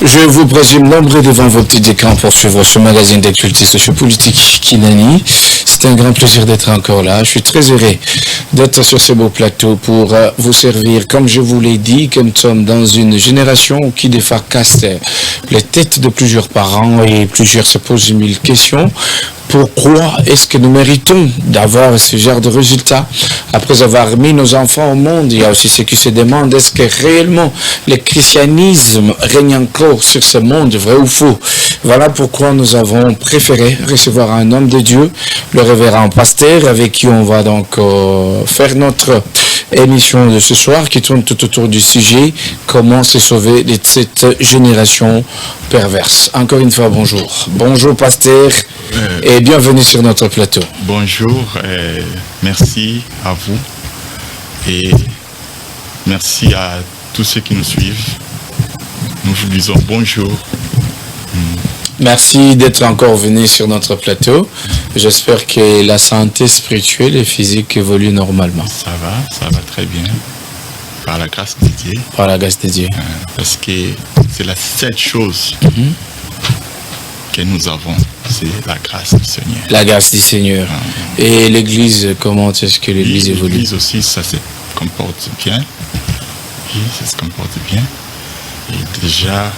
Je vous présume nombreux devant vos petits écrans pour suivre ce magazine d'actualité sociopolitique Kinani. C'est un grand plaisir d'être encore là. Je suis très heureux d'être sur ce beau plateau pour vous servir. Comme je vous l'ai dit, que nous sommes dans une génération qui défarcasse les têtes de plusieurs parents et plusieurs se posent mille questions. Pourquoi est-ce que nous méritons d'avoir ce genre de résultats après avoir mis nos enfants au monde? Il y a aussi ceux qui se demandent, est-ce que réellement le christianisme règne encore sur ce monde, vrai ou faux? Voilà pourquoi nous avons préféré recevoir un homme de Dieu, le révérend pasteur, avec qui on va donc faire notre émission de ce soir qui tourne tout autour du sujet comment se sauver de cette génération perverse. Encore une fois, bonjour. Bonjour pasteur et bienvenue sur notre plateau. Bonjour, merci à vous et merci à tous ceux qui nous suivent. Nous vous disons bonjour. Merci d'être encore venu sur notre plateau. J'espère que la santé spirituelle et physique évolue normalement. Ça va très bien. Par la grâce de Dieu. Par la grâce de Dieu. Parce que c'est la seule chose que nous avons, c'est la grâce du Seigneur. La grâce du Seigneur. Et l'Église, comment est-ce que l'Église évolue? L'Église aussi, ça se comporte bien. Oui, ça se comporte bien. Et déjà,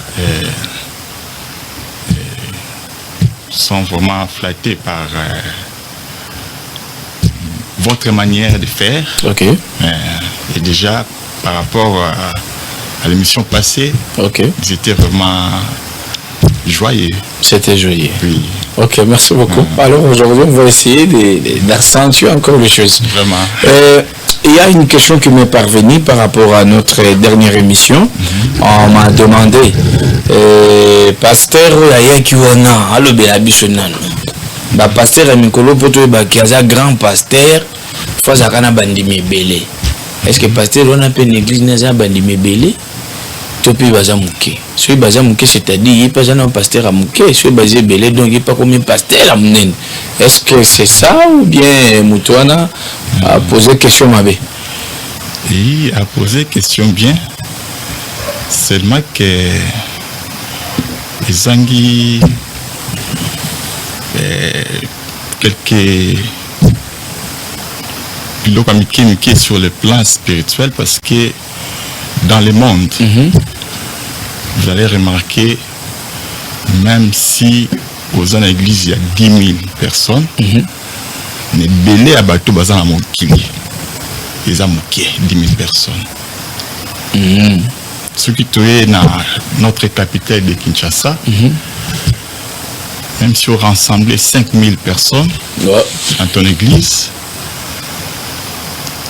sont vraiment flattés par votre manière de faire. Ok. Et déjà, par rapport à l'émission passée, ils étaient vraiment joyeux. C'était joyeux. Oui. Ok, merci beaucoup. Alors aujourd'hui, on va essayer d'accentuer encore les choses. Vraiment. Il y a une question qui m'est parvenue par rapport à notre dernière émission. On m'a demandé, pasteur, pasteur Amikolo poto bakiaza grand pasteur, fois zakana bandimi belé. Est-ce que pasteur on appelle une église naza bandimi belé? Topi baza muke. Celui baza muke, c'est-à-dire il pas un pasteur à muke, celui basé belé donc il pas comme pasteur à mnen. Est-ce que c'est ça ou bien Moutouana a posé question mabé? Il a posé question bien. Seulement que les Zangui quelques pilotes américains sur le plan spirituel parce que dans le monde, vous allez remarquer, même si aux églises il y a 10 000 personnes, mais belé à bateau bazan à mon kili, ils ont 10 000 personnes. Ce qui est dans notre capitale de Kinshasa, même si on rassemblait 5 000 personnes dans ton église,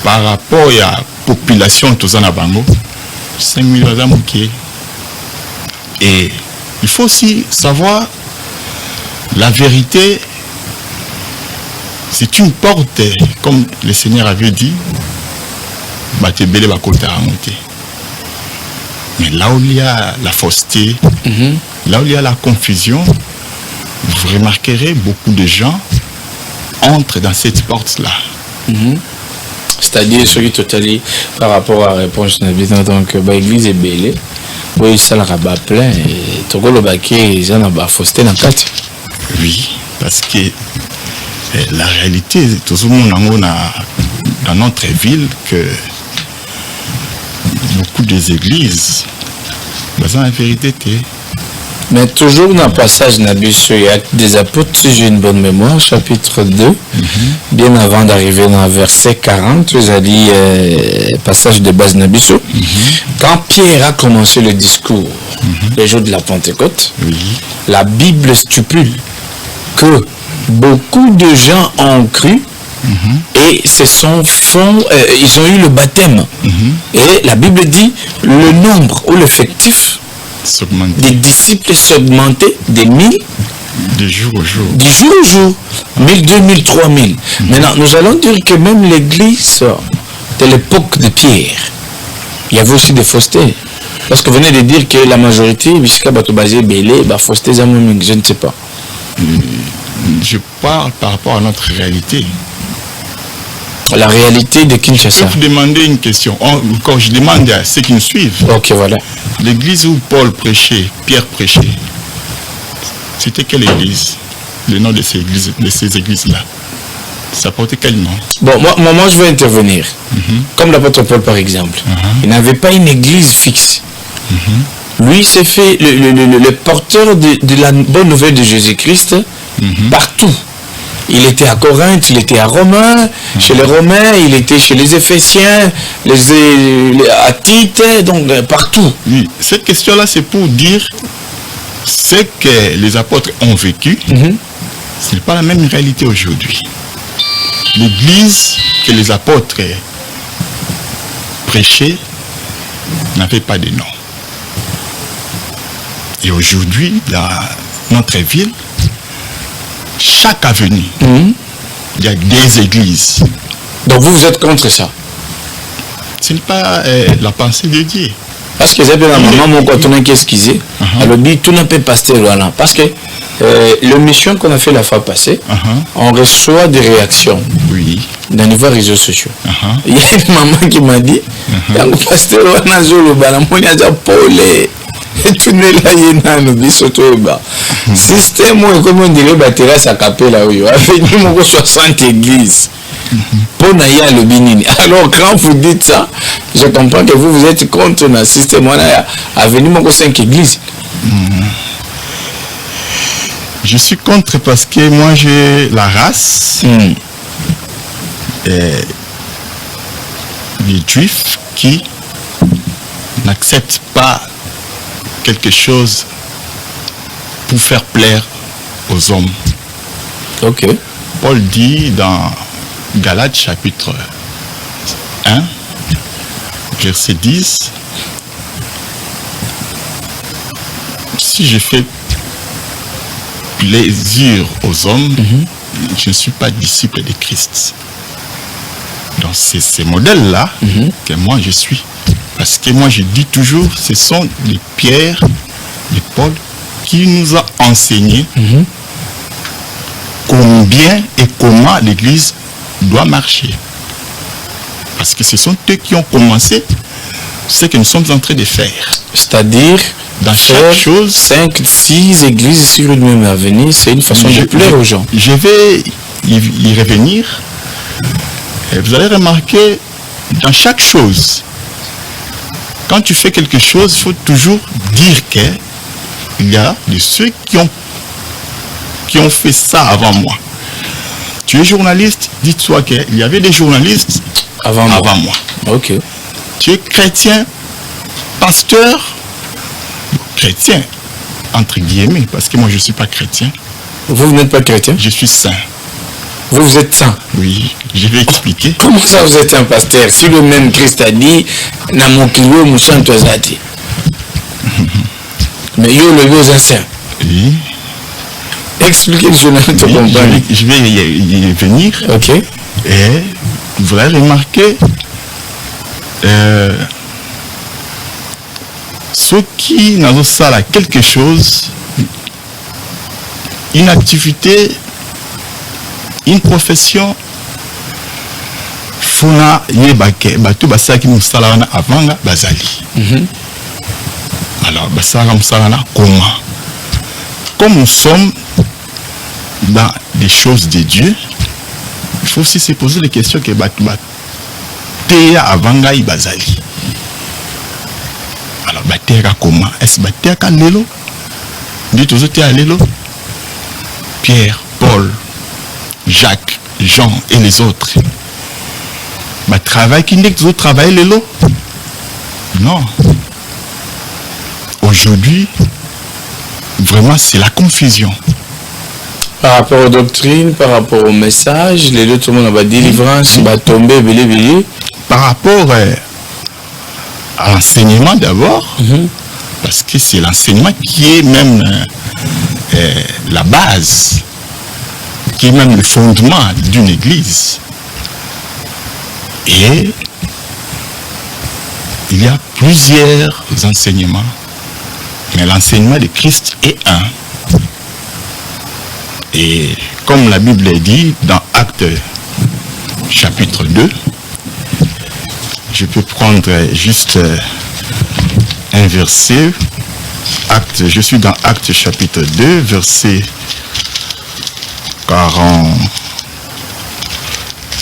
par rapport à la population de Zanabango, 5 000 personnes. Et il faut aussi savoir la vérité. C'est une porte, comme le Seigneur avait dit, mais là où il y a la fausseté, là où il y a la confusion, vous remarquerez beaucoup de gens entrent dans cette porte-là. C'est-à-dire, celui totalement par rapport à la réponse de l'habitant, donc l'église est belle, oui, ça le rabat plein, et tout le baquet, ils ont la fausseté dans le cadre. Oui, parce que la réalité, tout le monde a dans notre ville que beaucoup des églises, c'est la vérité. Mais toujours dans le passage des apôtres, si j'ai une bonne mémoire, chapitre 2, bien avant d'arriver dans le verset 40, vous avez dit passage de base Nabiso. Quand Pierre a commencé le discours, le jour de la Pentecôte, la Bible stipule que beaucoup de gens ont cru et ils ont eu le baptême. Et la Bible dit le nombre ou l'effectif des disciples s'augmentaient des 1000 de jour au jour. Du jour au jour. 1000, 2000, 3000. Maintenant, nous allons dire que même l'église de l'époque de Pierre, il y avait aussi des faussetés. Parce que vous venez de dire que la majorité, je ne sais pas. Je parle par rapport à notre réalité. La réalité de Kinshasa. Je peux vous demander une question. Quand je demande à ceux qui nous suivent, Ok, voilà. l'église où Paul prêchait, Pierre prêchait, c'était quelle église? Le nom de ces églises-là. Ça portait quel nom? Bon, moi je vais intervenir. Comme l'apôtre Paul, par exemple. Il n'avait pas une église fixe. Lui, il s'est fait le porteur de la bonne nouvelle de Jésus-Christ partout. Il était à Corinthe, il était à Rome, chez les Romains, il était chez les Éphésiens, à Tite, donc partout. Oui, cette question-là, c'est pour dire ce que les apôtres ont vécu. Ce n'est pas la même réalité aujourd'hui. L'église que les apôtres prêchaient n'avait pas de nom. Et aujourd'hui, dans notre ville, chaque avenue, il y a des églises. Donc vous êtes contre ça? Ce n'est pas la pensée de Dieu. Parce que c'est la maman, quand on a qu'est-ce alors dit tout n'a pas pasteur voilà. Parce que le mission qu'on a fait la fois passée, on reçoit des réactions. Oui. Dans les réseaux sociaux. Il y a une maman qui m'a dit, le pasteur on a joué le ballon, on a Paul et tout n'est là il y a un bisoto bas. Système comme on dirait batterie à capella oui, avec nous 60 églises. Pour n'aïa le binini. Alors quand vous dites ça, je comprends que vous êtes contre le système à venir 5 églises. Je suis contre parce que moi j'ai la race des juifs qui n'acceptent pas quelque chose pour faire plaire aux hommes. Ok. Paul dit dans Galates chapitre 1, verset 10, si je fais plaisir aux hommes, je ne suis pas disciple de Christ. Donc c'est ces modèles-là que moi je suis. Parce que moi je dis toujours, ce sont les pierres de Paul qui nous a enseigné combien et comment l'Église doit marcher. Parce que ce sont eux qui ont commencé ce que nous sommes en train de faire. C'est-à-dire, dans chaque chose, 5, 6 églises sur une même avenue, c'est une façon de plaire aux gens. Je vais y revenir. Et vous allez remarquer, dans chaque chose, quand tu fais quelque chose, il faut toujours dire qu'il y a de ceux qui ont fait ça avant moi. Tu es journaliste, dis-toi qu'il y avait des journalistes avant moi. Ok. Tu es chrétien, pasteur, chrétien, entre guillemets, parce que moi je ne suis pas chrétien. Vous n'êtes pas chrétien? Je suis saint. Vous êtes saint? Oui, je vais expliquer. Comment ça vous êtes un pasteur? Si le même Christ a dit, Namokilo Moussantozati. Mais yo le lieu est saint. Oui. Expliquez le journal de comprendre. Je vais y venir. Ok. Et vous allez remarquer ceux qui n'ont pas quelque chose, une activité, une profession, funa yebake batu basaki musalana avanga bazali. Alors basara musalana comment? Comme nous sommes dans des choses de Dieu, il faut aussi se poser les questions que batu teya avanga ibazali. Alors bateya comment? Est-ce bateya lelo? Dit aux autres lelo? Pierre, Paul, Jacques, Jean et les autres. Bah travail qui n'est que vous travaillez les lots. Non. Aujourd'hui, vraiment c'est la confusion. Par rapport aux doctrines, par rapport au message, les deux tout le monde a délivrance, va tomber, belé. Par rapport à l'enseignement d'abord, parce que c'est l'enseignement qui est même la base, qui est même le fondement d'une église. Et il y a plusieurs enseignements, mais l'enseignement de Christ est un. Et comme la Bible dit dans Actes chapitre 2. Je peux prendre juste un verset. Je suis dans Actes chapitre 2, verset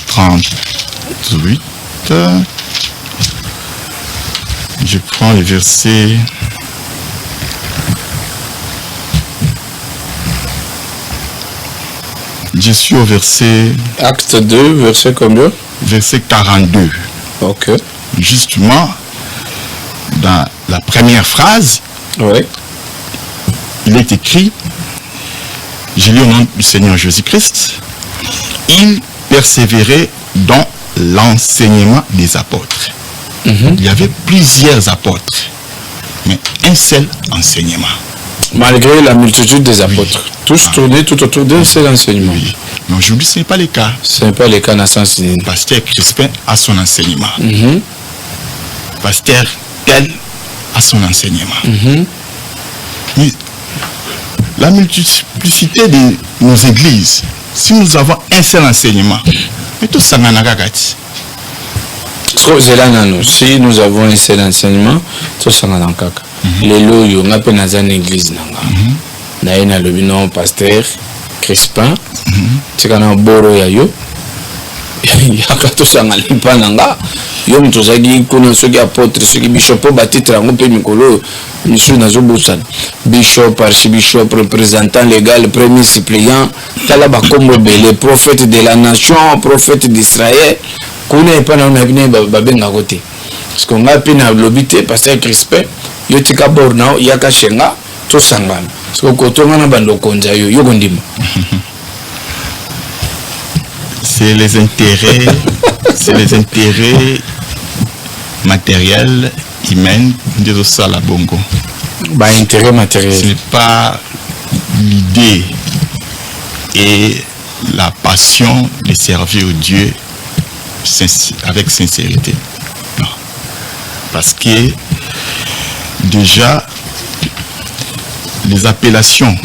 38. Je prends le verset. Je suis au verset. Acte 2, verset combien? Verset 42. Ok. Justement, dans la première phrase, oui. Il est écrit, je lis au nom du Seigneur Jésus-Christ, il persévérait dans l'enseignement des apôtres. Il y avait plusieurs apôtres, mais un seul enseignement. Malgré la multitude des apôtres, tous tournés tout autour d'un seul enseignement. Oui. Mais aujourd'hui, ce n'est pas le cas. Ce n'est pas le cas dans ce sens. Pasteur Crispin a son enseignement. Pasteur tel a son enseignement. Mais la multiplicité de nos églises, si nous avons un seul enseignement, mais tout ça n'a pas gâté. Si nous avons un seul enseignement, tout ça n'a pas gâté. Les lois, on a pas dans une église. Naïna le binon pasteur Crispin, c'est quand on boro yayo. Yakato sangalipa nanga. Yo mtozagi kuna soki apôtre soki bishop batitra ngo pe mikolo misu nazo bosana. Bishop, archibishop, représentant légal, premier suppléant, tala ba kombo belé, prophète de la nation, prophète d'Israël. Kuna epana na bine babenga kote. Parce qu'on a pina lobité pasteur Crispin, yo tika borna yaka shenga to sangana. Parce que kotonga na bando konza yo kondima. C'est les intérêts, matériels, humains de ça la bongo. Bah, intérêt matériel. Ce n'est pas l'idée et la passion de servir Dieu avec sincérité. Non. Parce que déjà, les appellations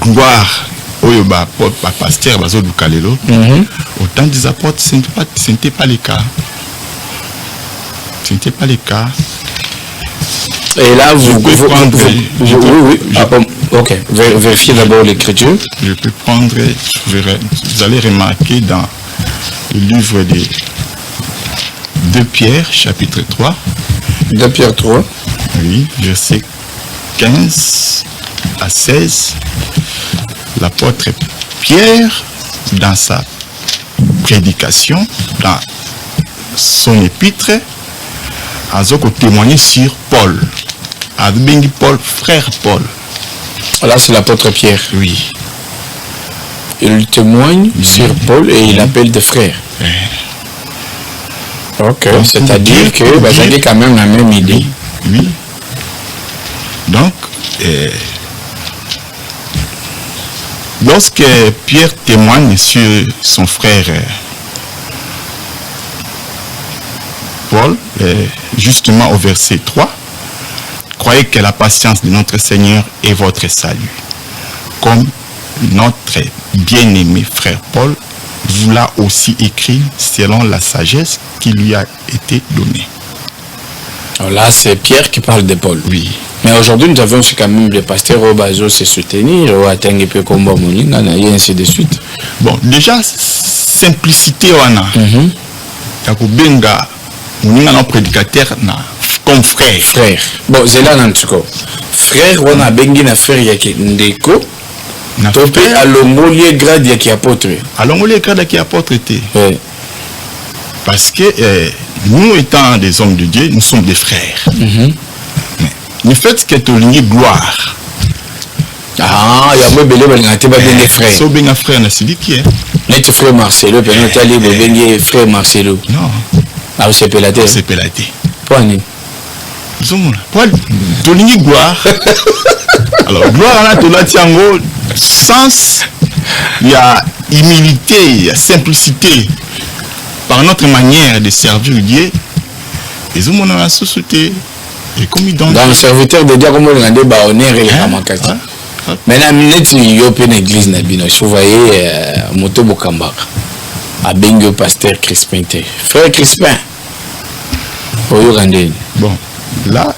gloire, pasteur, autant des apôtres, ce n'était pas le cas. Ce n'était pas le cas. Et là, ok, vérifiez d'abord l'écriture. Je peux prendre, vous allez remarquer dans le livre de 2 Pierre, chapitre 3. 2 Pierre 3. Oui, verset 15 à 16. L'apôtre Pierre, dans sa prédication, dans son épître, a témoigné sur Paul. A bengi Paul, frère Paul. Là, c'est l'apôtre Pierre. Oui. Il témoigne sur Paul et il appelle des frères. Ok, c'est-à-dire que j'ai quand même la même idée. Oui. Donc, lorsque Pierre témoigne sur son frère Paul, justement au verset 3, croyez que la patience de notre Seigneur est votre salut. Comme notre bien-aimé frère Paul vous l'a aussi écrit selon la sagesse qui lui a été donnée. Alors là, c'est Pierre qui parle de Paul. Oui. Mais aujourd'hui, nous avons quand même les pasteurs au bazo se soutenir, au atteindre peu comme Moninga, et ainsi de suite. Bon, déjà, simplicité, on a. Benga, Moninga, non prédicateur, comme frère. Frère. Bon, c'est là, Nantuko. Frère, on a bengi na frère yaki ndeko. Topé à l'ongolier grade yaki apôtre. À l'ongolier grade yaki apôtre. Oui. Parce que nous étant des hommes de Dieu, nous sommes des frères. Mais le fait que tu as une gloire. Ah, il y a un peu de frères. So bien frère, c'est qui est? Notre frère Marcelo, puis nous allons bien frère Marcelo. Non. Ah, c'est Pélaté. C'est Pélaté. Pourquoi non? Pourquoi tu as une gloire? Alors, gloire à la tiango, sens, il y a humilité, il y a simplicité. Par notre manière de servir Dieu, les hommes ont la société. Et comme ils dans le serviteur de Dieu, comme on a dit, on est réellement cassé. Maintenant, il y a une église, vous voyez, Moto Bokambak. à Bengo pasteur Crispin. Frère Crispin, bon, là,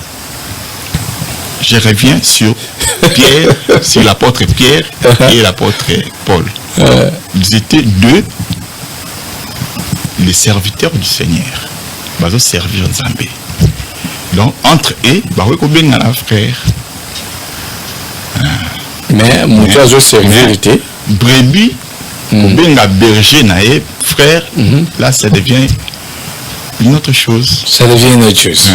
je reviens sur Pierre, sur l'apôtre Pierre et l'apôtre Paul. Ils étaient deux, les serviteurs du Seigneur. Ils vont servir Nzambé. Donc, entre eux, ils vont un frère. Mais mon frère, je servir. Brebis, un berger, frère, là, ça devient une autre chose. Ça devient une autre chose.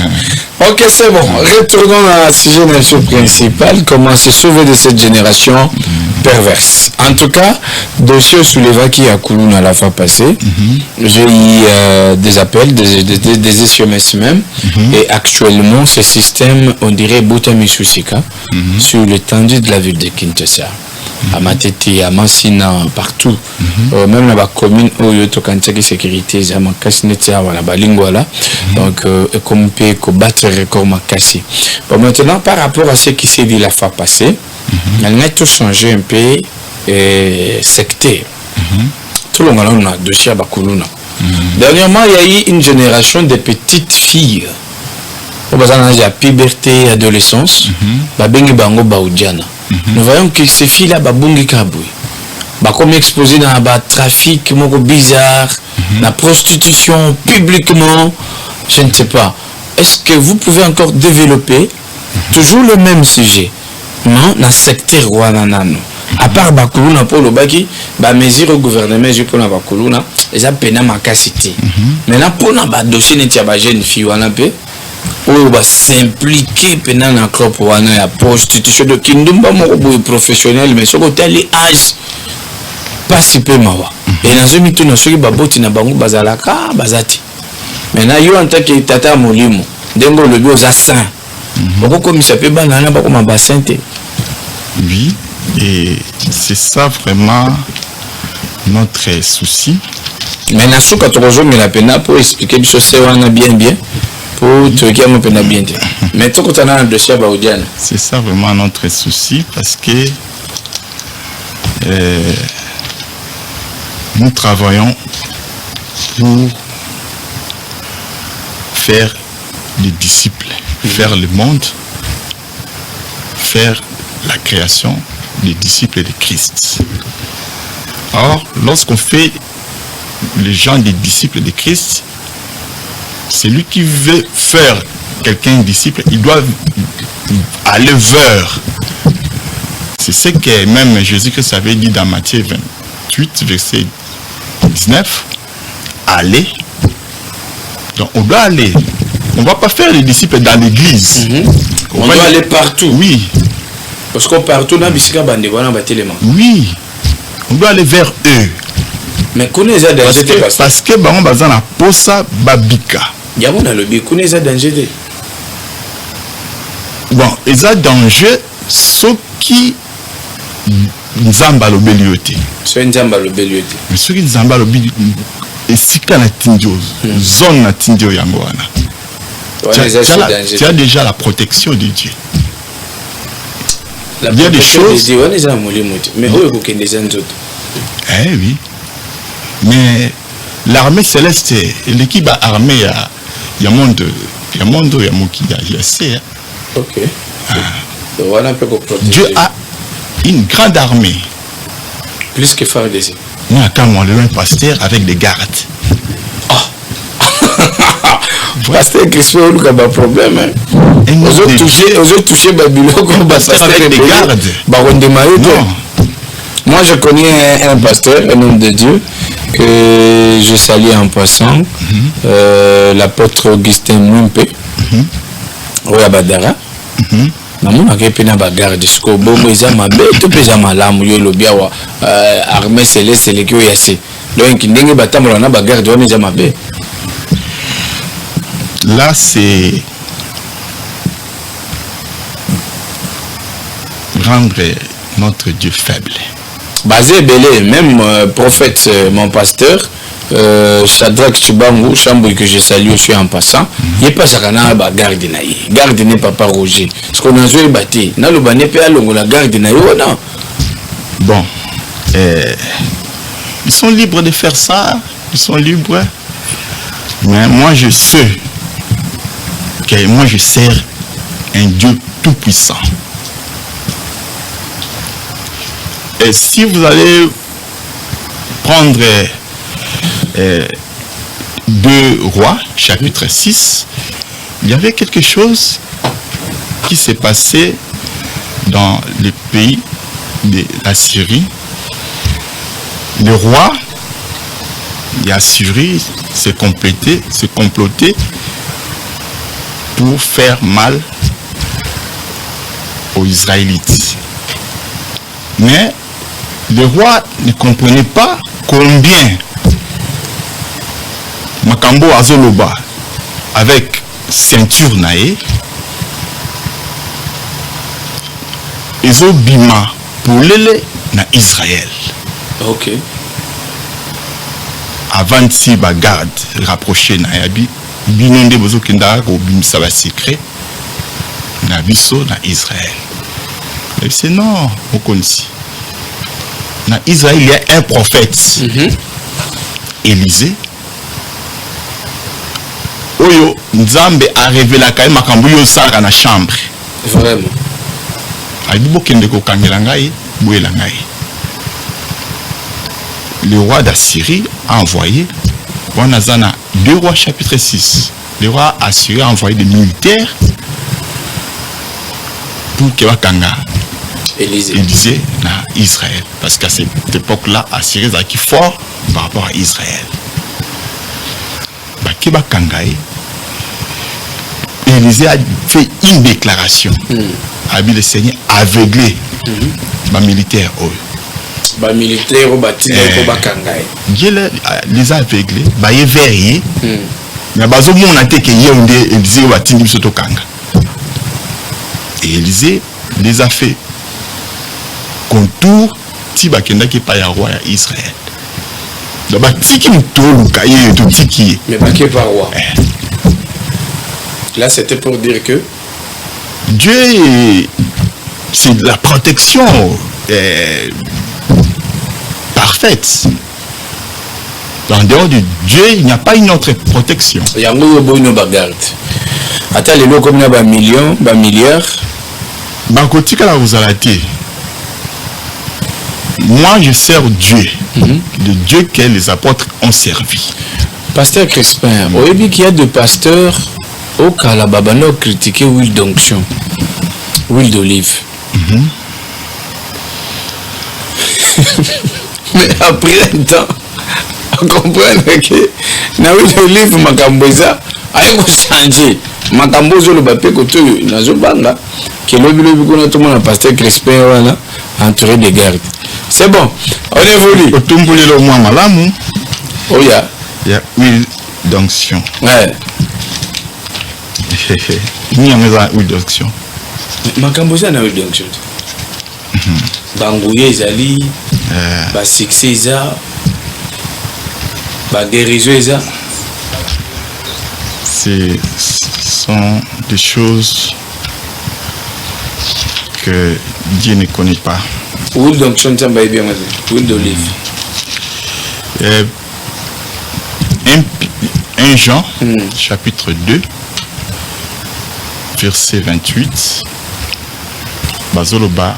Ok, c'est bon. Retournons à la sujet principal. Comment se sauver de cette génération perverse. En tout cas, dossier soulevé qui a coulé à la fois passée. J'ai eu des appels, des SMS même. Et actuellement, ce système, on dirait Boutamisushika, sur l'étendue de la ville de Kinshasa. À Matete, à Massina, partout. Même dans la commune où il y a une sécurité, il y a un casse-nette, donc, comme on peut battre le record Makassi. Bon, maintenant, par rapport à ce qui s'est dit la fois passée, on a tout changé un peu secteur. Tout le monde a un dossier à Bakuluna. Dernièrement, il y a eu une génération de petites filles. Il y a la puberté, adolescence, nous voyons que ces filles-là, comme exposées dans le trafic bizarre, la prostitution publiquement, je ne sais pas. Est-ce que vous pouvez encore développer toujours le même sujet, non, dans le secteur Wananano? À part Bakuluna pour le Baki, mesure au gouvernement, je pour la Bakuluna, ils ont peine à ma cassité. Maintenant, pour la dossier, il y a des jeunes filles, on va s'impliquer pendant la club pour la prostitution de Kindumba professionnel, mais ce côté les âges pas si peu mawa. Et dans ce mito na soki baboti na bango bazalaka bazati. Maintenant yo en tant que tata molimo, dengo le bio za saint. Boko comme ça peut banana ba comme bassin. Oui, et c'est ça vraiment notre souci. Mais na soka tozo mais la pena pour expliquer biso c'est wana bien. C'est ça vraiment notre souci parce que nous travaillons pour faire des disciples, faire le monde, faire la création des disciples de Christ. Or, lorsqu'on fait les gens des disciples de Christ, celui qui veut faire quelqu'un disciple, il doit aller vers. C'est ce que même Jésus-Christ avait dit dans Matthieu 28, verset 19. Aller. Donc on doit aller. On ne va pas faire les disciples dans l'église. On doit aller partout. Oui. Parce qu'on partout dans Bissika Bandegwana Batelema. Oui. On doit aller vers eux. Mais connaissez danger parce que on a besoin de posa babika. Yamon a le bi connaissez danger. Bon, ils ont danger ceux qui nzamba lo belioté. Ceux nzamba lo belioté. Mais ceux qui nzamba lo bi et si kana tindio zone na tindio yangoana. Tu as déjà la protection de Dieu. Il y a des choses. Mais oui. Mais l'armée céleste, l'équipe armée, il y a monde, il y a Moki, il y a C. Ok. Dieu a une grande armée. Plus que faire des. Moi, quand moi, le pasteur avec des gardes. Pasteur Crispin, il y a un problème. Ils ont touché Babylone comme pasteur avec des gardes. Non. Moi, je connais un pasteur, un homme de Dieu, que je salue en passant, l'apôtre Augustin Mwimpe, au Badara. Namuna kepena bagarde jusqu'au bon ils mabe tout pesa malamu yo lobiawa armée céleste les qui yase donc ndenge batambola na bagarde wana ils mabe. Là c'est rendre notre Dieu faible. Basé belé même prophète mon pasteur Shadrach Chibangu Chambou que je salue aussi en passant, il n'est pas sakana ba garde naïe. Garde n'est pas Roger. Ce qu'on a joué bâti, na le bané pe alongo la garde naïe non. Bon, ils sont libres de faire ça Ils sont libres. Mais moi, je sais que moi, je sers un Dieu tout-puissant. Et si vous allez prendre 2 Rois, chapitre 6, il y avait quelque chose qui s'est passé dans le pays de la Syrie. Le roi d'Assyrie s'est comploté pour faire mal aux Israélites. Mais le roi ne comprenait pas combien Makambo Azoloba avec ceinture nae ezobima pour lele na Israël. Ok. Avant si bagarde rapproché na yabi binonde bozo kenda ko bimisa ba secret na biso na Israël. Mais c'est non, on connaît. Na Israël il y a un prophète. Élisée. Oyo Nzambe a révélé ka makambo yo sara na chambre. Vraiment. Le roi d'Assyrie a envoyé, 2 Rois chapitre 6, le roi Assyrie a envoyé des militaires pour que Wakanga Élisée na Israël. Parce qu'à cette époque-là, Assyrie est fort par rapport à Israël. Élisée a fait une déclaration. Abi le Seigneur aveuglé les militaires. Les militaires les a aveuglés, ils verriers. Mais ils ont été Élisée watindi biso kanga. Et Élisée les a fait contour tiba kenda ki pa ya roi ya Israël. Donc tiki mutolu kaye to tiki. Mais pas que par roi. Là c'était pour dire que Dieu, c'est la protection parfaite. En dehors de Dieu, il n'y a pas une autre protection. Il y a un bagarde. Attends, les lots comme il y a un million, un milliard. Moi, je sers Dieu, le Dieu que les apôtres ont servi. Pasteur Crispin, vous avez dit qu'il y a des pasteurs au Kalababano critiqué l'huile d'onction, l'huile d'olive. Mais après un temps, on comprend que dans l'huile d'olive, Makamboza a changé. Makambozo le bapé côté Nazobanga, qui est le tout le monde a pasteur Crispin voilà, entouré de gardes. C'est bon, on évolue. Au Tumbule le moins malamu. Oh ya. Il y a huile d'onction. Ouais. Il y a une huile d'onction. Makamboza na huile d'onction. Bangouye ezali, ba succès eza, ba guérison eza. Ce sont des choses que Dieu ne connaît pas. Huile d'onction, ça va bien, huile d'olive. 1 Jean, chapitre 2, verset 28. Bazoloba,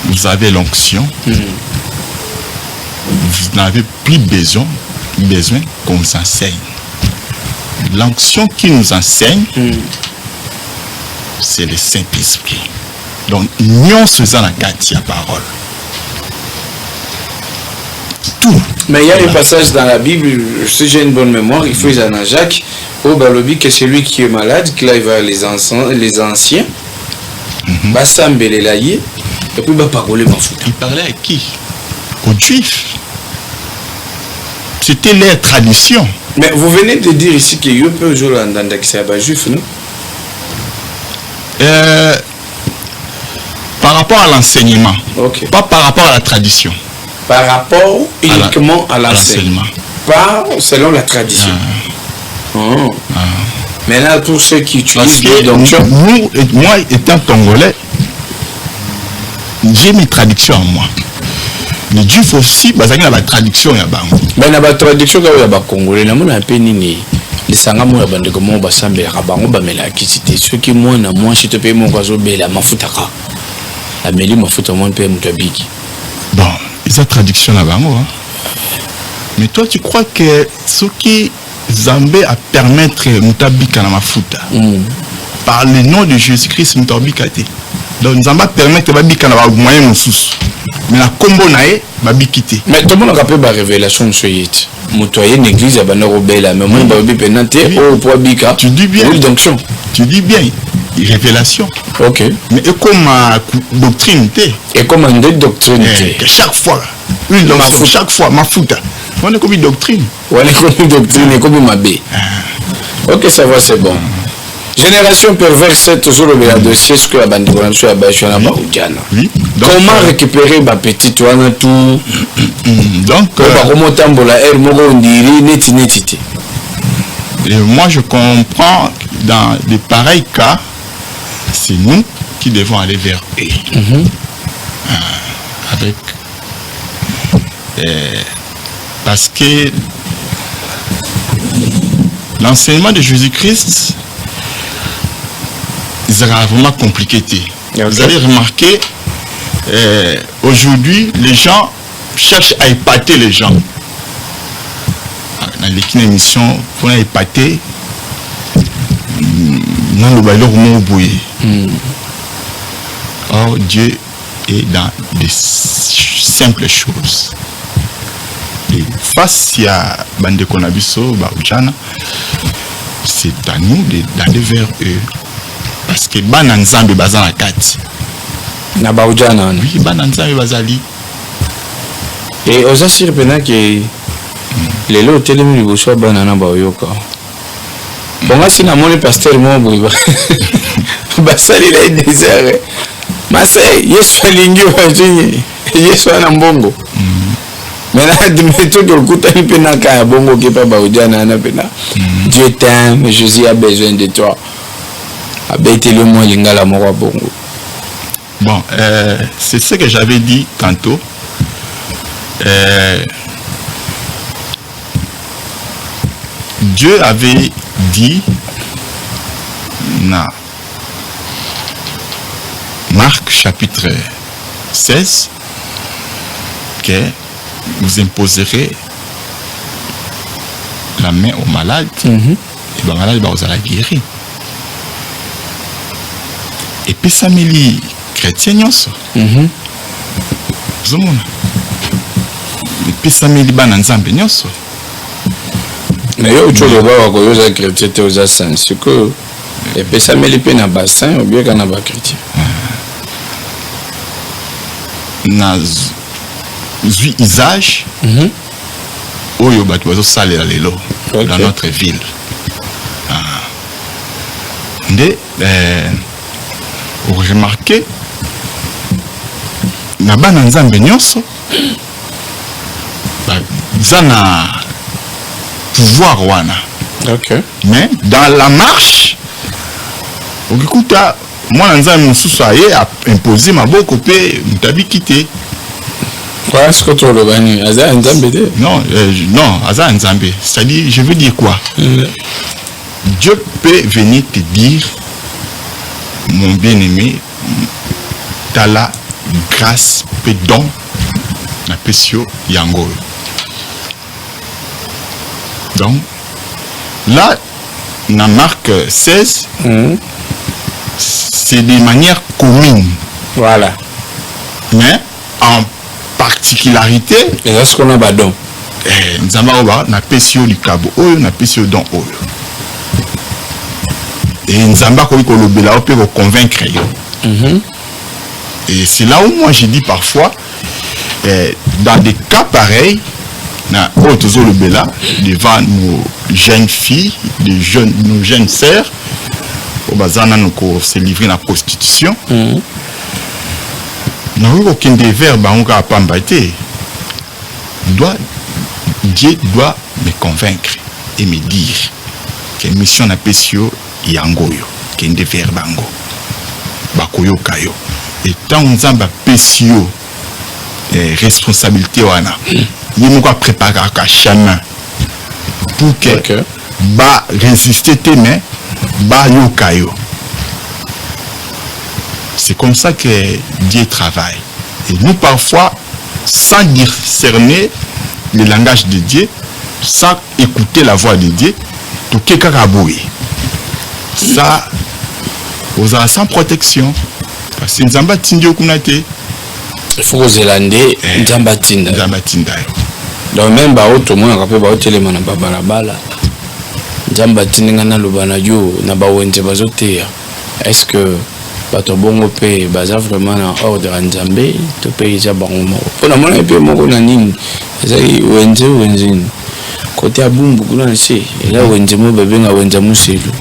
vous avez l'onction. Vous n'avez plus besoin qu'on vous enseigne. L'onction qui nous enseigne, c'est le Saint-Esprit. Donc, nous sommes la la parole. Tout. Mais il y a un passage dans la Bible, si j'ai une bonne mémoire, il faut y aller à Jacques, au Balobi, que celui qui est malade, qu'il aille vers les anciens, Bassambele laïe, et puis Baparole Mafouta. Il parlait à qui? Aux Juifs. C'était leur tradition. Mais vous venez de dire ici qu'il y a un peu de gens qui sont juifs, non? Par rapport à l'enseignement, pas par rapport à la tradition. Par rapport uniquement à l'enseignement. Pas selon la tradition. Maintenant, pour ceux qui utilisent moi étant congolais, j'ai mes traductions en moi. les juifs aussi, bazaki na ba traduction ya bango. Mais na ba traduction ka ya ba congolais na mona pe nini les sangamo ya bande comme ba sambe ya bango ba mela kitite ceux qui moi na moi je te paye mon kazo bela mafuta ka. La meli mafuta mon pe mutabiki. Bon, ils ont traduction na bango hein. Mais toi tu crois que ce qui Zambé a permettre mutabika na mafuta par le nom de Jésus-Christ mutabika te. Donc nous allons permettre babika na ba moyen mususu. Mais la combo nae babikité. Mais tout le monde a rappelé la révélation de ce yit. Motoyer une église à Banorobela, mais moi babi penante au poids bika. Tu dis bien. Oui, donc tu dis bien. Révélation. OK. Mais et comme doctrine té. Et comme une doctrine té. Chaque fois une doctrine chaque fois mafuta. On est comme une doctrine. On est comme une doctrine comme ma bé. OK, ça va, c'est bon. Génération perverse, toujours le dossier ce que la bande sur la bâche na baoudjana. Oui. Comment récupérer ma petite wana tout. Donc ba komotambola elle moko ndiri neti. Et moi je comprends dans de pareils cas c'est nous qui devons aller vers eux. Avec parce que l'enseignement de Jésus-Christ sera vraiment compliqué. Okay. Vous allez remarquer, aujourd'hui, les gens cherchent à épater les gens. Dans l'équipe d'émission, pour épater, or, Dieu est dans des simples choses. Et face à Bande Konabiso, Baoudjana, c'est à nous d'aller vers eux. Parce que Bananzambe Bazan Kati. Na Baoudjana. Oui, Bananzambe Bazali. Et aux assure pena que les lots télémi liboso banana baoyoka. Bon, si na mon pasteur mo boiba. Basali la désert. Masai, yesu lingi wajini. Yesu ana mbongo. Mais là, de tout le coup, tu pena ka bongo qui pas Baoudjana na pena. Dieu t'aime, Jésus a besoin de toi. Bon, c'est ce que j'avais dit tantôt. Dieu avait dit dans Marc chapitre 16 que vous imposerez la main aux malades et les malades vous allez guérir. Et puis ça me dit chrétien nyonso. Zomona. Et puis ça me dit bananzambe nyonso. Mais yo cholo ba ko yo za chrétien te aux asans c'est que et puis ça me dit na bassin ou bien kana ba chrétien. Na zui usage. Oyo batu bazo salela lelo dans notre ville. Vous remarquez, na bana nzambe nyonso zana pouvoir wana. OK. Mais dans la marche, okikuta mwana nzambe mususu aye a imposer maboko pe mutabiki te. Quoi est-ce que tu le bani aza nzambe te? Non, non, aza nzambe. C'est-à-dire, je veux dire quoi? Dieu peut venir te dire, mon bien-aimé, t'as la grâce, pédon, na pesio yango. Donc, là, dans Marc 16, c'est de manière commune. Voilà. Mais, en particularité, et là, ce qu'on a badon. Nous avons na pesio du cabo, na pesio don oyo. Et nous avons convaincre. Et c'est là où moi je dis parfois, dans des cas pareils, devant nos jeunes filles, nos jeunes sœurs, nous se livrer à la prostitution. Nous avons aucun des verbes Dieu doit me convaincre et me dire que mission na pesio yangoyo kende vers bango bakoyo kayo et tant nzamba pesio responsabilité wana. Il nous a préparé un chemin pour que ba résister mais ba yokayo. C'est comme ça que Dieu travaille. Et nous parfois, sans discerner le langage de Dieu, sans écouter la voix de Dieu, tout kakaboué. Ça, vous avez sans protection. Parce que Nzamba Tindio Kunate. Il faut que vous ayez Nzamba Tinda. Nzamba Tinda. Donc même tout le monde a rappelé que téléma na babalabala. Nzamba Tinda na lubana yo na bawenze bazotea. Est-ce que bato bongo pe baza vraiment en ordre en Nzambe to pe za bango pour na mona pe moko na nini ezali wenze côté abumbu kuna se ela wenze mo bebe nga wenza muselu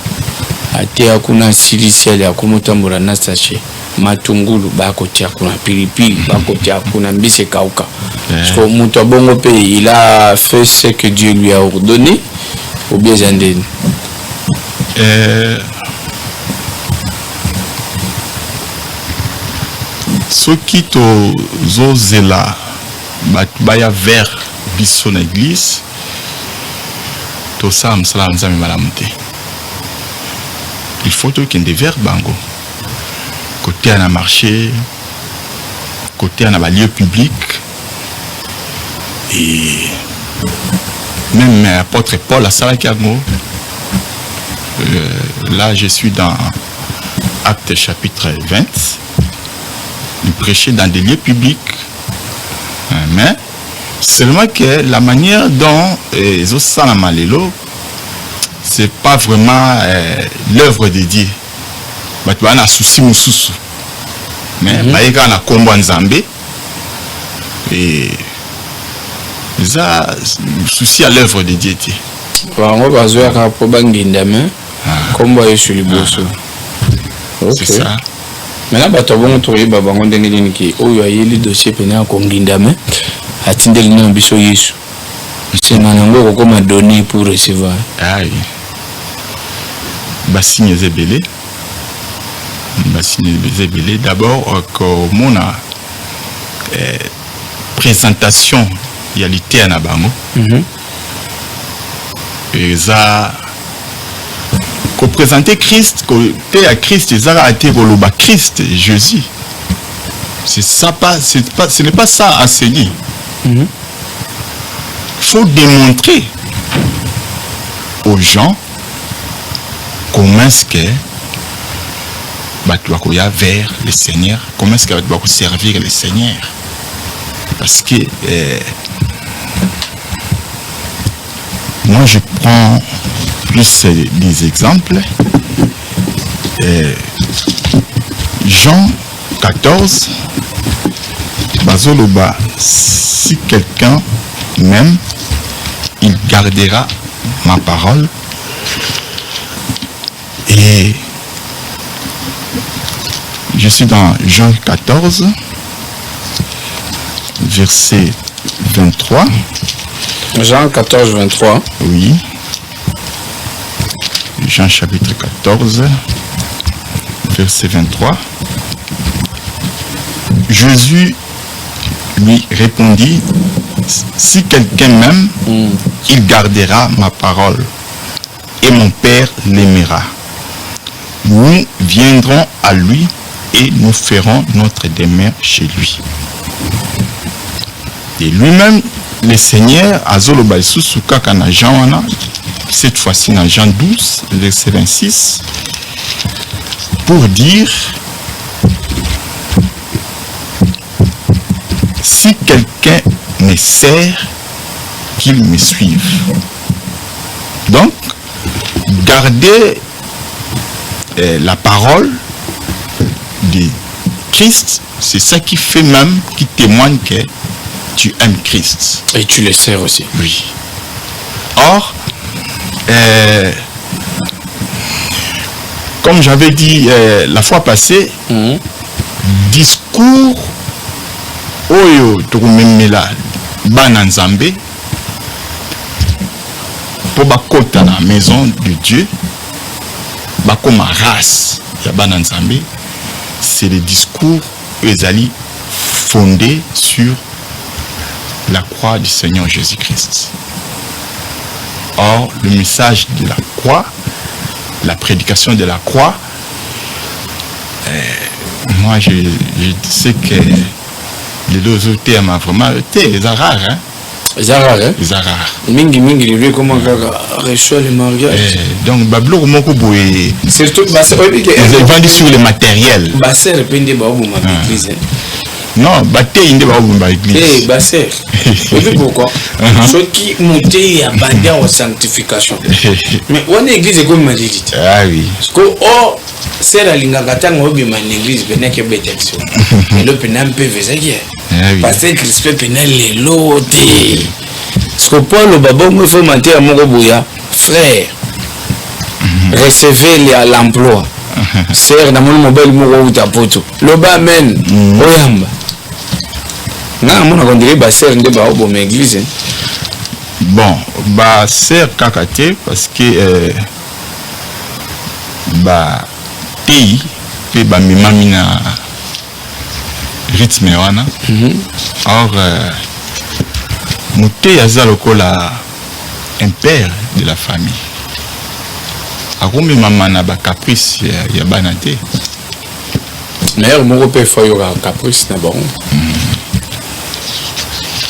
ate akuna silisiele akomotambola na sachet matungulu bakotia kuna pilipili bakotia kuna mbise kauka parce que muto bongo pe il a fait ce que Dieu lui a ordonné ou bien zandeni ceux qui tozozela baya vers biso na église tosala mosala nzambe malamu te. Il faut tokende vers bango côté à la marché côté à la lieu public et même apôtre Paul à Salakiago. Là je suis dans Actes chapitre 20. Il prêchait dans des lieux publics, mais seulement que la manière dont les Osalamalelo, c'est pas vraiment l'œuvre de Dieu. Mais tu as un souci mususu, mais il y a un combat Nzambe et ça souci à l'œuvre de Dieu. On va jouer à Probangindame, combat sur le bosso. C'est ça. Maintenant, bato bon toye babango ndenge nini ki oyo ayeli dossier pena ko ngindame atindeli na biso Yesu. C'est nango ko ma donner pour recevoir. Aïe. Bassigne zebele. D'abord comme on a présentation réalité à Nabango. Et ça qu'on présenter Christ, côté à Christ, ils ont été le Christ, Jésus. C'est ça pas, ce n'est pas ça à enseigner. Il faut démontrer aux gens comment est-ce que tu vas vers le Seigneur, comment est-ce que tu vas servir le Seigneur. Parce que moi je prends plus des exemples. Jean 14, Bazoloba, si quelqu'un m'aime, il gardera ma parole. Et je suis dans Jean 14, verset 23. Jean 14, 23. Oui. Jean chapitre 14, verset 23. Jésus lui répondit, si quelqu'un m'aime, il gardera ma parole et mon Père l'aimera. Nous viendrons à lui et nous ferons notre demeure chez lui. Et lui-même, le Seigneur, Azoloba Susuka Kana Jean, cette fois-ci dans Jean 12, verset 26, pour dire, si quelqu'un me sert, qu'il me suive. Donc, garder la parole de Christ, c'est ça qui fait même, qui témoigne que tu aimes Christ. Et tu le sers aussi. Oui. Or, comme j'avais dit la fois passée, discours oyo tokumemela bana nzambe pour bakota na maison de Dieu bakoma race ya bana nzambe, c'est le discours ezali fondé sur la croix du Seigneur Jésus-Christ. Or, le message de la croix, la prédication de la croix, moi je sais que les deux autres m'ont vraiment été les rares, hein? Les rares, hein? Les rares. Mingi, les vieux, comment reçoit le mariage? Donc, Bablo, mon couple, surtout, ils vendent sur le matériel. Basser, pende, baobou, ma église. Non, baté, il ne va pas l'église. Eh, Basser. Vous savez pourquoi? Ceux qui montent à bander en sanctification. Mais on est église comme ma dit. Ah oui. Parce que, oh, c'est la linga gatang, on est en église, ben, qui est bête action. Et le pénal peut faire. Parce que Christ pénal les lots. Parce que pour le babon, il faut mentir à mon robouya. Frère, recevez l'emploi. Sœur, dans mon mobile, mon tapoto. Le bas men, oyamba. Non, mon on dirait Basser, ne va pas l'église. Bon, Basser kakate parce que pays pe ba mimamina rythme wana. Or Mouté Yazalokola, un père de la famille. Akoumi maman na ba caprice ya banate. D'ailleurs, mon père fait un caprice na bon.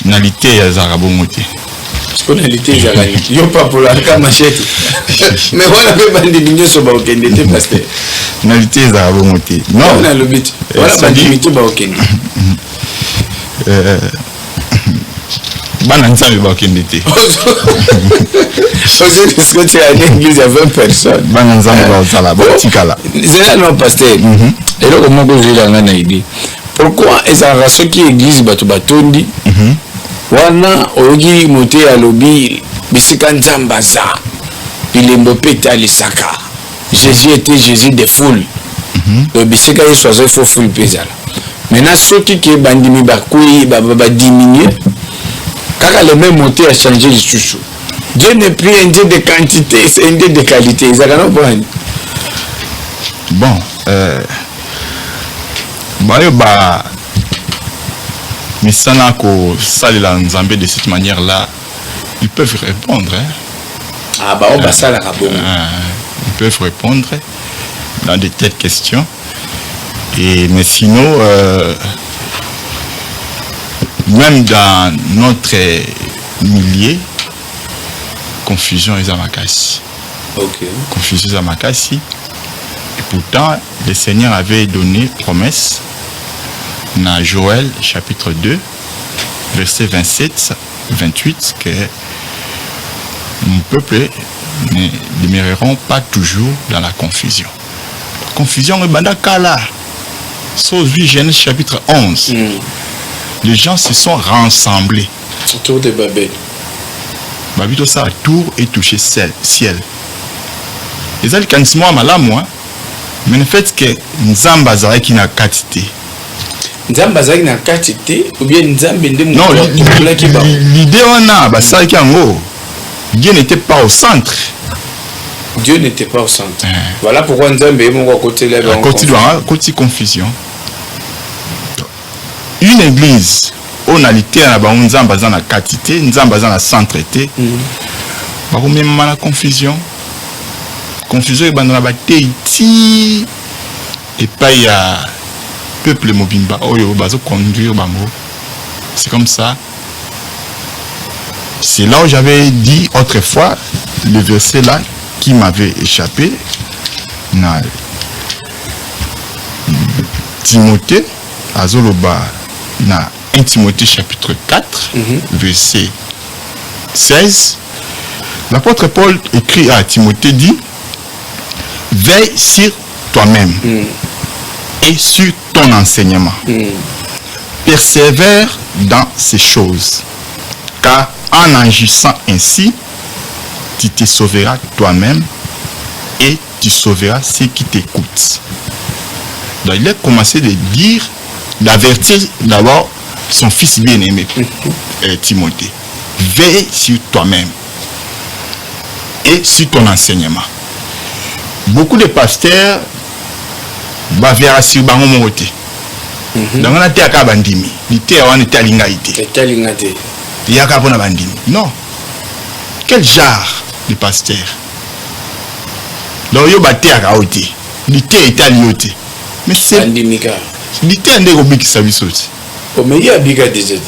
Nalité Yazarabo Mouté. Parce qu'on a l'été Yazarabo. Yo pas pour la machette. Mais on a fait bandi mignon sur Baokende, t'es pasteur. Nalité Yazarabo Mouté. Non. On a le but. Voilà bandi mignon Baokende. Bana nzambe bakende te. Aujourd'hui, ce que tu as dit, l'église, il y a 20 personnes. Bana nzambe bakala, batikala. C'est là non pasteur. Et là comment que j'ai la idée. Pourquoi est-ce que ceux qui église batu batondi wana ogi monter à lobby bisika nzamba za bilembo peta lisaka. Jésus était Jésus des foules. Le bisika est choisi faut foule pesala. Maintenant ceux qui bandimi bakui ba diminuer car le même monter a changé le chouchou. Dieu n'est plus un Dieu de quantité, c'est un Dieu de qualité. Bon, misana ko salela nzambe de cette manière-là, ils peuvent répondre. Hein? Ah bah on va ça la bon. Ils peuvent répondre dans de telles questions. Mais sinon, même dans notre milieu, confusion est à Makassi. Okay. Confusion est à Makassi. Et pourtant, le Seigneur avait donné promesse dans Joël chapitre 2, verset 27-28, que mon peuple ne demeureront pas toujours dans la confusion. Confusion est bandakala. Sauf Genèse chapitre 11. Les gens se sont rassemblés autour de Babel. Babito ça tour et touché ciel. Les alliés quand moi malamu, mais le fait que Nzamba zara qui n'a quantité. Nzamba zara qui n'a quantité ou bien Nzamba ndé non, l'idée on a bah ça qui en haut. Dieu n'était pas au centre. Dieu n'était pas au centre. Voilà pourquoi Nzamba est mon côté là. Côté confusion. Une église, on a l'été à la Nzamba dans la quantité, Nzamba dans la centreté. Bah on met la confusion. Confusion est dans la bataille. Et pas il y a peuple mobimba. Oh yo bazo conduire bango. C'est comme ça. C'est là où j'avais dit autrefois le verset là qui m'avait échappé. Na Timothée azoloba na 1 Timothée chapitre 4 verset 16. L'apôtre Paul écrit à Timothée dit: veille sur toi-même et sur ton enseignement. Persévère dans ces choses, car en agissant ainsi, tu te sauveras toi-même et tu sauveras ceux qui t'écoutent. Donc il a commencé de dire, d'avertir d'abord son fils bien-aimé, Timothée. Veille sur toi-même et sur ton enseignement. Beaucoup de pasteurs bavera sur bango moté. Donc on a été à Kabandimi, il était à Lingaïté. Il y a qu'à prendre bandini. Non. Quel genre de pasteur? Donc, il y a battu à Kaoti. L'ité est à l'ioté. Mais c'est. Bandimika. L'ité est un des qui s'est sauté. Oh, mais il y a Bika des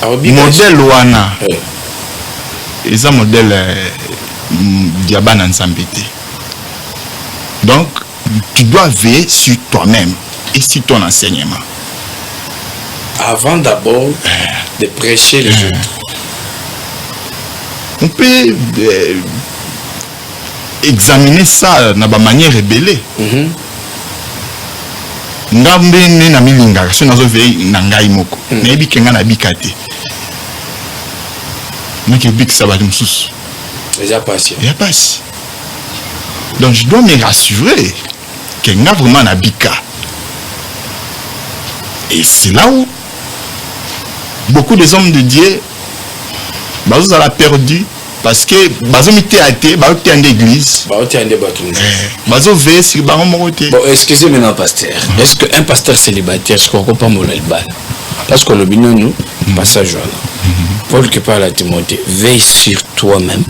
modèle Wana. Et ça, modèle Diabana Nsambete. Donc, tu dois veiller sur toi-même et sur ton enseignement. Avant d'abord de prêcher les autres. On peut examiner ça de manière rebelle. Ngambe ne na milinga so nazo veiller na ngai moko. Na yebi kenga na bikate. Donc il ça va mususu. Il y a passé. Il y a passé. Donc je dois me rassurer qu'il y a vraiment un bika. Et c'est là où beaucoup des hommes de Dieu ont perdu parce que ils ont été athées, ils ont été en église. Ils ont veillé sur les bon, excusez-moi, maintenant, pasteur. Est-ce qu'un pasteur célibataire, je ne comprends pas mon bal? Parce que le bino nous, passage là. Paul qui parle à Timothée, veille sur toi-même,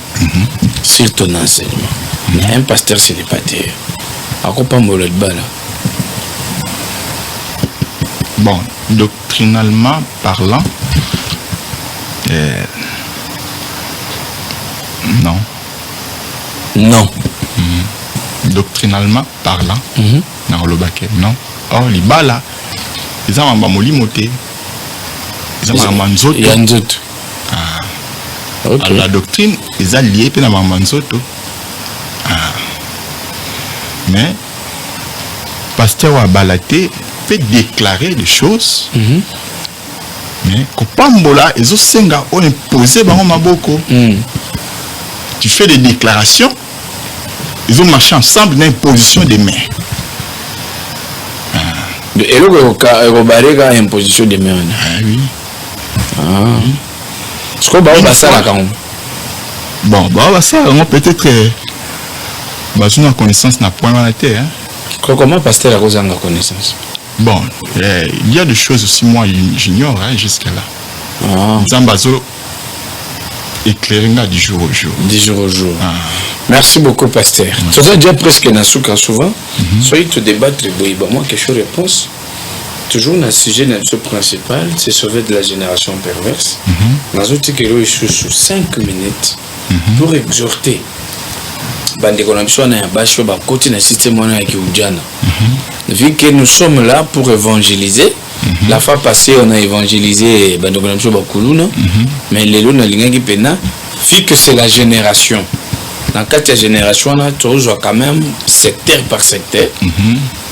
sur ton enseignement. Mais un pasteur célibataire, je ne comprends pas mon bal. Bon, doctrinalement parlant, non. Non. Doctrinalement parlant, non. Or, les balles, ils ont un molimoté. Ils ont un manzoto. Il y a un doute. Okay. La doctrine, ils ont lié à un manzoto. Mais, pasteur a balaté, peut déclarer des choses. Mais, Kopambola, ils ont imposé Maboko. Tu fais des déclarations, ils ont marché ensemble dans une position de main. Et le a une position de main. Oui. Ce qu'on va ça là quand même. Bon, ça, peut-être une connaissance n'a point à la terre. Comment pasteur a causé la connaissance? Bon, il y a des choses aussi, moi, j'ignore jusqu'à là. Zambazo éclairé du jour au jour. Du jour au jour. Merci beaucoup, pasteur. Tu as déjà presque Nasuka souvent. Soyez te débattre, moi, quelque chose réponse. Toujours dans le sujet principal, c'est sauver de la génération perverse. Dans un petit kélo, je suis sur 5 minutes pour exhorter. Vu que nous sommes là pour évangéliser, la fois passée on a évangélisé mais les lots vu que c'est la génération. Dans 4 générations, on a toujours quand même secteur par secteur.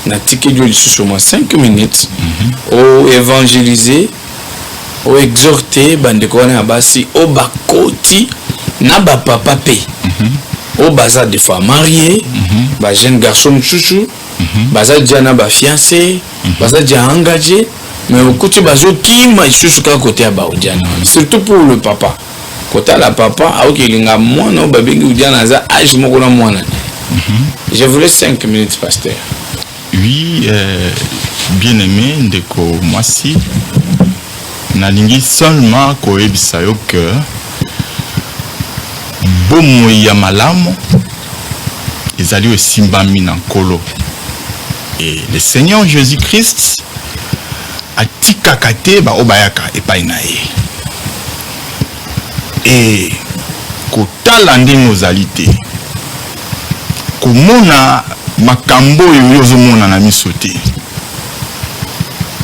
On a sur moins 5 minutes au évangéliser, au exhorter, au bakoti, na ba papa pe. Au bazar des femmes mariées, ba jeune garçon chouchou, bazar déjà na ba fiancé, bazar déjà engagé, mais au côté bazo qui m'a chouchou côté à ba surtout pour le papa. Côté la papa, a ok linga moi non babengi udiana za âge moko na mwana. Je voulais 5 minutes pasteur. Oui, bien aimé ndeko moi si nalingi seulement ko ebisa yo que bomo ya malamu ezali esimbami na nkolo. Et le Seigneur Jésus-Christ a tikakate ba obayaka epai na ye. Et kotala ndenge ozali te komona makambo oyo ozomona na miso te.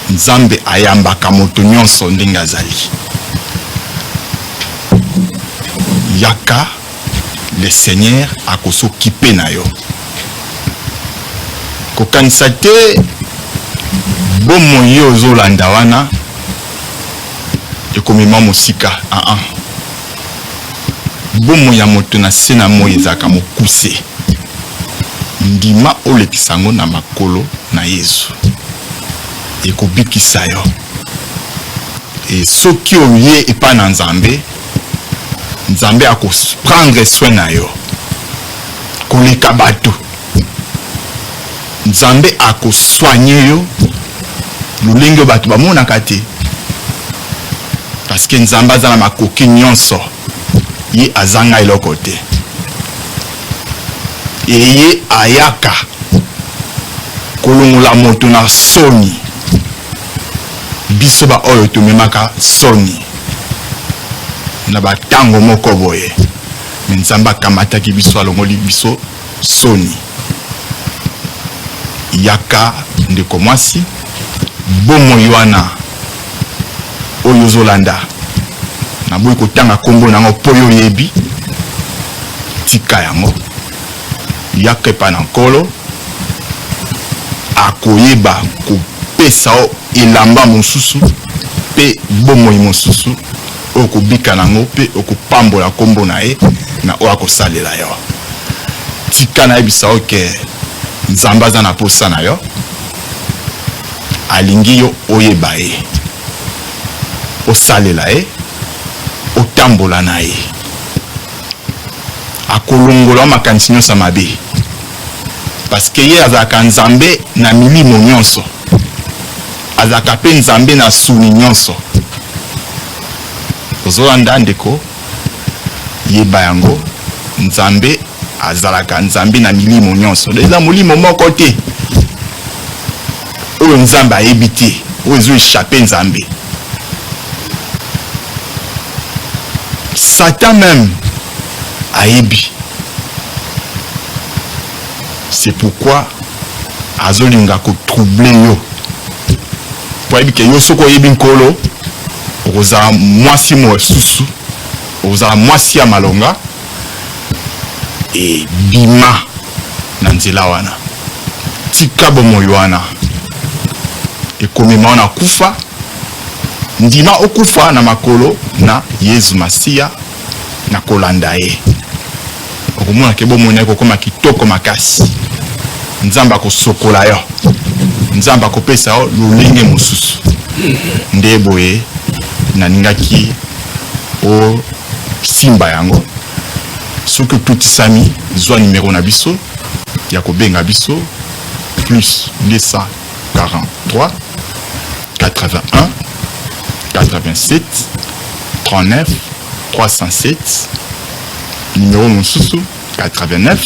Nzambe ayambaka moto nyonso ndenge azali. Yaka le Seigneur akosokipe na yo. Kokanisa te bomo yo ozolanda wana ekomema mosika. Bomo ya moto na se na moi ezaka mokuse. Ndima olekisango na makolo na Yesu. Ekobikisa yo. Et soki oye epa na Nzambe, Nzambe ako prendre soin na yo. Koleka bato. Nzambe ako soigner yo. Lolenge bato bamonaka te. parce que nzambe aza na makoki nyonso ye azanga eloko te ye ayaka kolongola moto na soni biso ba oyo tumemaka soni na batango moko boye me nzambe akamataki biso alongoli biso soni yaka ndeko mwasi bomoi wana oyo ozolanda na boyi kotanga kombo nango po yo oyebi tika yango yaka epa na nkolo akoyeba kopesa o elamba mosusu mpe bomoi mosusu oyo kobika nango mpe okopambola kombo na ye na oyo akosalela yo tika nayebisa oke nzambe aza na posa na yo alingi yo oyeba ye osalela ye otambola na ye akolongola makanisi nyonso mabe parce que ye azalaka nzambe na milimo nyonso azalaka mpe nzambe na suni nyonso ozolanda ndeko yeba yango nzambe azalaka nzambe na milimo nyonso eza molimo moko te oyo nzambe ayebi te oyo ezoéchappe nzambe Satan même ayebi. C'est pourquoi azolinga ko troubler yo. Pour que yo soko yebi nkolo oza mwasi mo susu oza mwasi ya malonga e bima na nzela wana tika bomoyo wana ekomema wana kufa ndima okufa na makolo na Yesu Masia na kolanda ye okomona ke bomona ekokoma kitoko makasi nzamba akosokola yo nzamba akopesa yo lolenge mosusu nde boye naningaki o simba yango soki tutisami zwa numéro na biso ya kobenga biso plus 243 81 87 39 307 numéro mosusu 89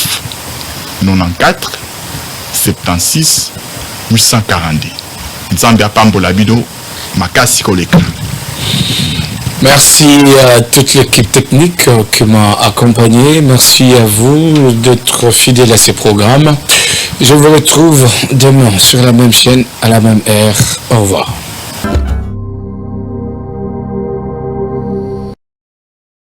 94 76 842 nzambe apambola bino makasi koleka. Merci à toute l'équipe technique qui m'a accompagné. Merci à vous d'être fidèles à ces programmes. Je vous retrouve demain sur la même chaîne, à la même heure. Au revoir.